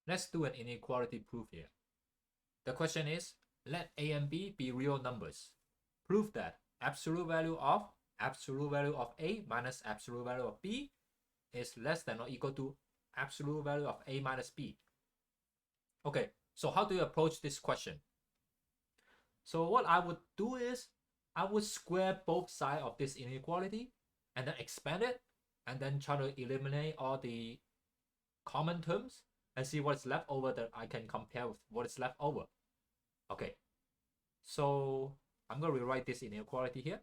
Let's do an inequality proof here. The question is, let A and B be real numbers. Prove that absolute value of A minus absolute value of B is less than or equal to absolute value of A minus B. Okay, so how do you approach this question? So what I would do is, I would square both sides of this inequality and then expand it and then try to eliminate all the common terms and see what's left over that I can compare with what is left over. Okay, so I'm going to rewrite this inequality here.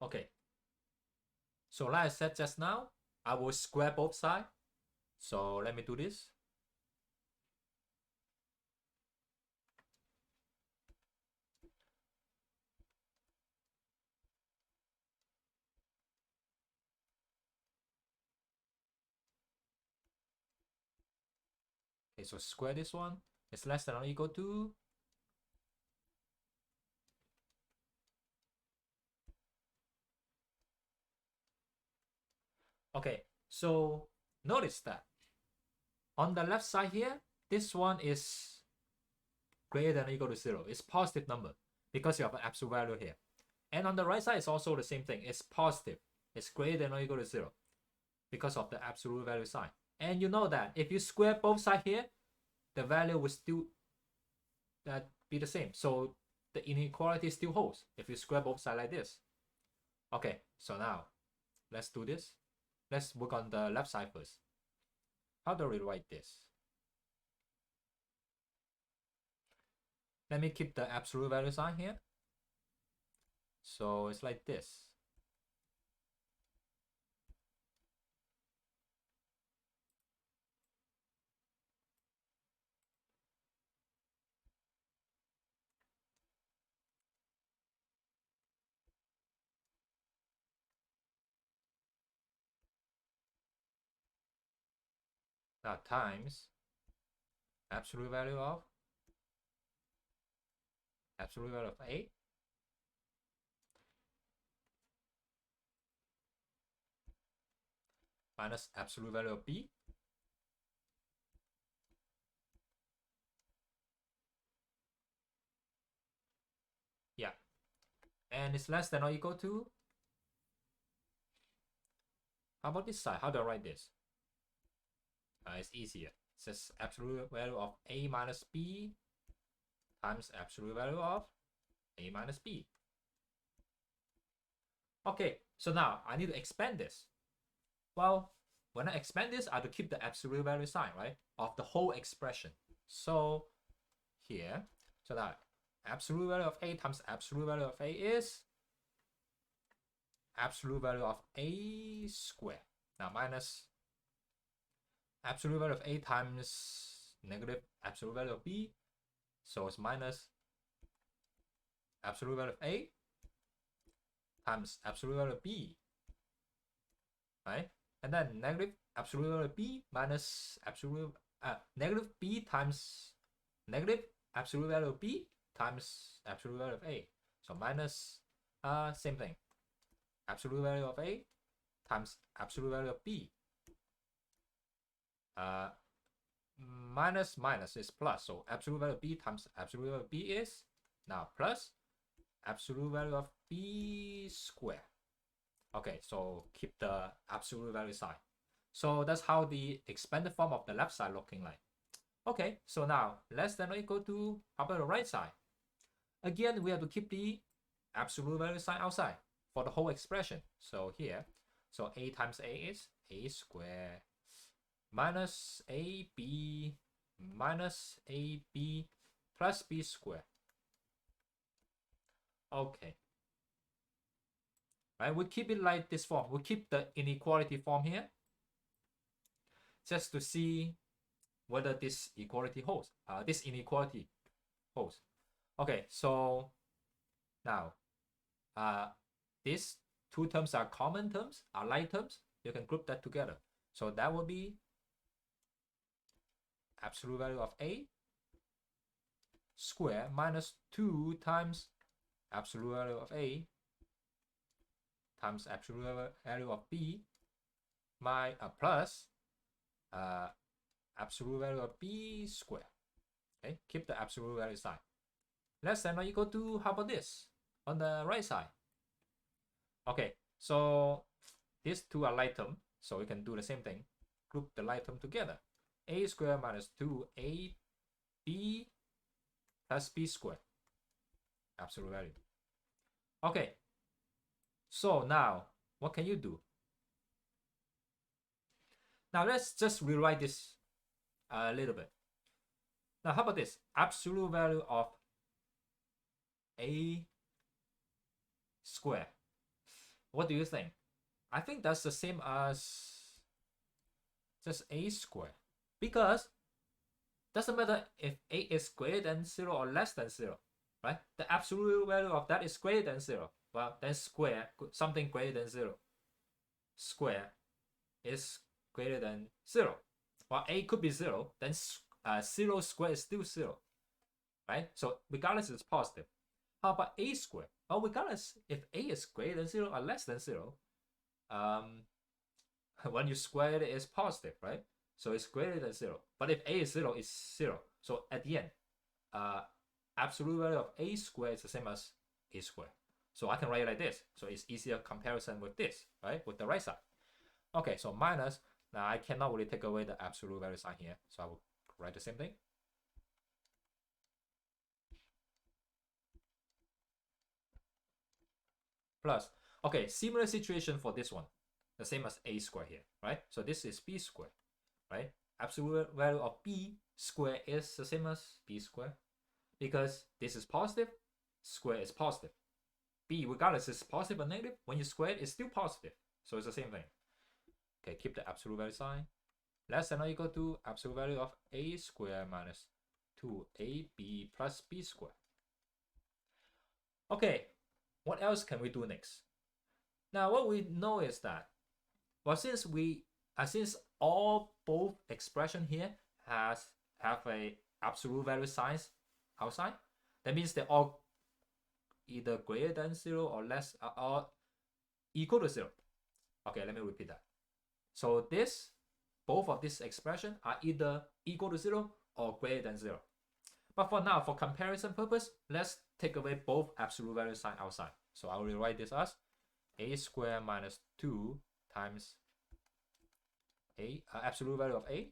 Okay, so like I said just now, I will square both sides. So let me do this. Okay, so square this one is less than or equal to okay, so notice that on the left side here, this one is greater than or equal to 0. It's positive number because you have an absolute value here. And on the right side, it's also the same thing. It's positive. It's greater than or equal to 0 because of the absolute value sign. And you know that if you square both sides here, the value will still be the same. So the inequality still holds if you square both sides like this. Okay, so now let's do this. Let's work on the left side first. How do we write this? Let me keep the absolute value sign here. So it's like this. Now times absolute value of A minus absolute value of B yeah, and it's less than or equal to, how about this side? How do I write this? It's easier. It says absolute value of A minus B times absolute value of A minus B. Okay, so now I need to expand this. Well, when I expand this, I have to keep the absolute value sign, right, of the whole expression. So here, so now absolute value of A times absolute value of A is absolute value of A squared. Now minus absolute value of A times negative absolute value of B. So it's minus absolute value of A times absolute value of B, right? And then negative absolute value of B minus negative B times negative absolute value of B times absolute value of A. So minus same thing, absolute value of A times absolute value of B. Minus minus is plus, so absolute value of B times absolute value of B is now plus absolute value of B squared. Okay, so keep the absolute value sign. So that's how the expanded form of the left side looking like. Okay, so now less than or equal to, how about the right side? Again, we have to keep the absolute value sign outside for the whole expression. So here, so A times A is A squared minus AB minus AB plus B squared. Okay. Right, we keep it like this form. We keep the inequality form here just to see whether this equality holds. This inequality holds. Okay, so now these two terms are common terms, are like terms. you can group that together. So that will be absolute value of A square minus 2 times absolute value of A times absolute value of B plus absolute value of B square. Okay, keep the absolute value sign. Less than or equal to, how about this on the right side? Okay, so these two are like term, so we can do the same thing. Group the like term together. A square minus 2ab plus b square. Absolute value. Okay, so now what can you do? Now let's just rewrite this a little bit. Now how about this? Absolute value of a square. What do you think? I think that's the same as just a square, because doesn't matter if a is greater than 0 or less than 0, right? The absolute value of that is greater than 0. Well, then square, something greater than 0, square is greater than 0. Well, a could be 0, then 0 square is still 0, right? So regardless, it's positive. How about a square? Well, regardless if a is greater than 0 or less than 0, when you square it, it's positive, right? So it's greater than 0. But if a is 0, it's 0. So at the end, absolute value of a square is the same as a square. So I can write it like this. So it's easier comparison with this, right? With the right side. Okay, so minus. Now I cannot really take away the absolute value sign here. So I will write the same thing. Plus. Okay, similar situation for this one. The same as a square here, right? So this is b square, right? Absolute value of b square is the same as b square, because this is positive, square is positive. B, regardless is positive or negative, when you square it, it's still positive. So it's the same thing. Okay, keep the absolute value sign. Less than or equal to absolute value of a square minus 2ab plus b square. Okay, what else can we do next? Now what we know is that, well, since both expression here have a absolute value signs outside, that means they're all either greater than 0 or less or equal to 0. Okay, let me repeat that. So both of these expression are either equal to 0 or greater than 0. But for now, for comparison purpose, let's take away both absolute value sign outside. So I will rewrite this as a square minus 2 times absolute value of a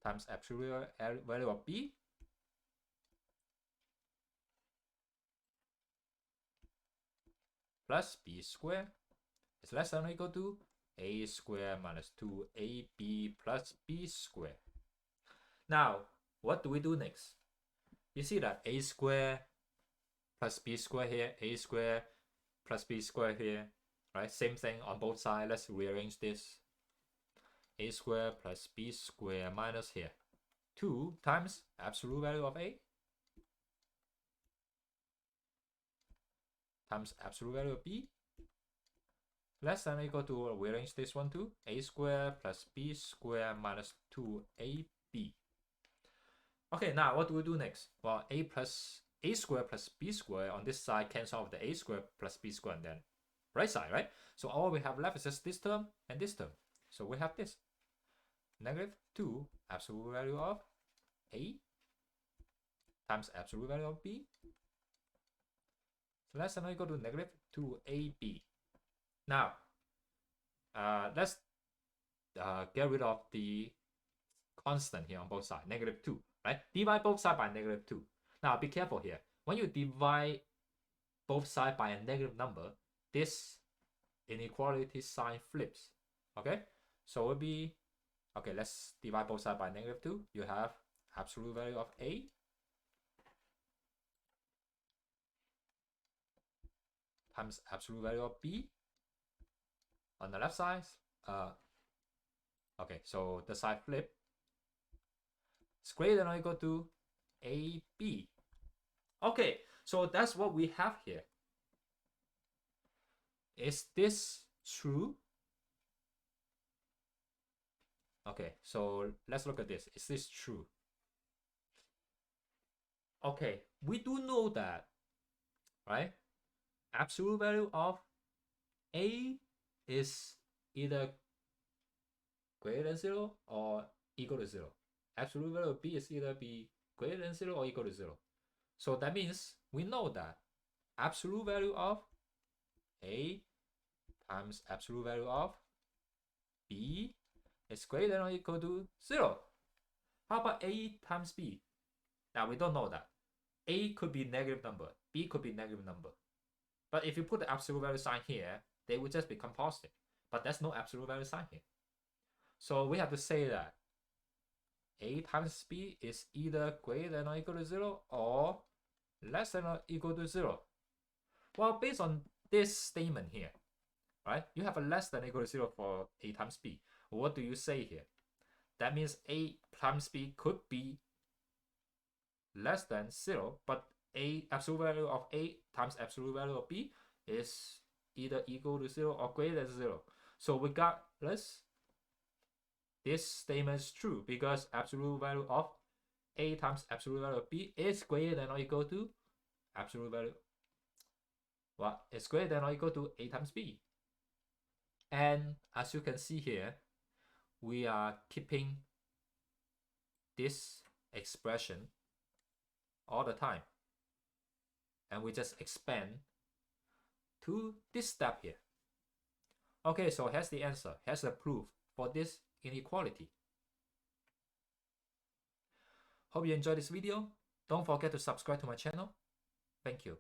times absolute value of b plus b square is less than or equal to a square minus 2ab plus b square. Now, what do we do next? You see that a square plus b square here, a square plus b square here, right? Same thing on both sides. Let's rearrange this. A square plus b square minus here 2 times absolute value of a times absolute value of b less than or equal to, rearrange this one to a square plus b square minus 2ab. Okay, now what do we do next? Well, a square plus b square on this side cancel out the a square plus b square and then right side, right? So all we have left is just this term and this term. So we have this negative 2 absolute value of a times absolute value of b less than or equal to negative 2ab. Now, let's get rid of the constant here on both sides, negative 2, right? Divide both sides by negative 2. Now, be careful here. When you divide both sides by a negative number, this inequality sign flips, okay? So it will be, okay, let's divide both sides by negative 2. You have absolute value of a times absolute value of b on the left side. Okay, so the side flip is greater than or equal to ab. Okay, so that's what we have here. Is this true? Okay, so let's look at this. Is this true? Okay, we do know that, right? Absolute value of A is either greater than 0 or equal to 0. Absolute value of B is either be greater than 0 or equal to 0. So that means we know that absolute value of A times absolute value of B is greater than or equal to 0. How about A times B? Now we don't know that. A could be negative number, B could be negative number. But if you put the absolute value sign here, they would just become positive. But there's no absolute value sign here. So we have to say that A times B is either greater than or equal to 0 or less than or equal to 0. Well, based on this statement here, right, you have a less than or equal to 0 for A times B. What do you say here? That means A times B could be less than 0, but A absolute value of A times absolute value of B is either equal to 0 or greater than 0. So regardless, this statement is true because absolute value of A times absolute value of B is greater than or equal to absolute value. Well, it's greater than or equal to A times B. And as you can see here, we are keeping this expression all the time. And we just expand to this step here. Okay, so here's the answer. Here's the proof for this inequality. Hope you enjoyed this video. Don't forget to subscribe to my channel. Thank you.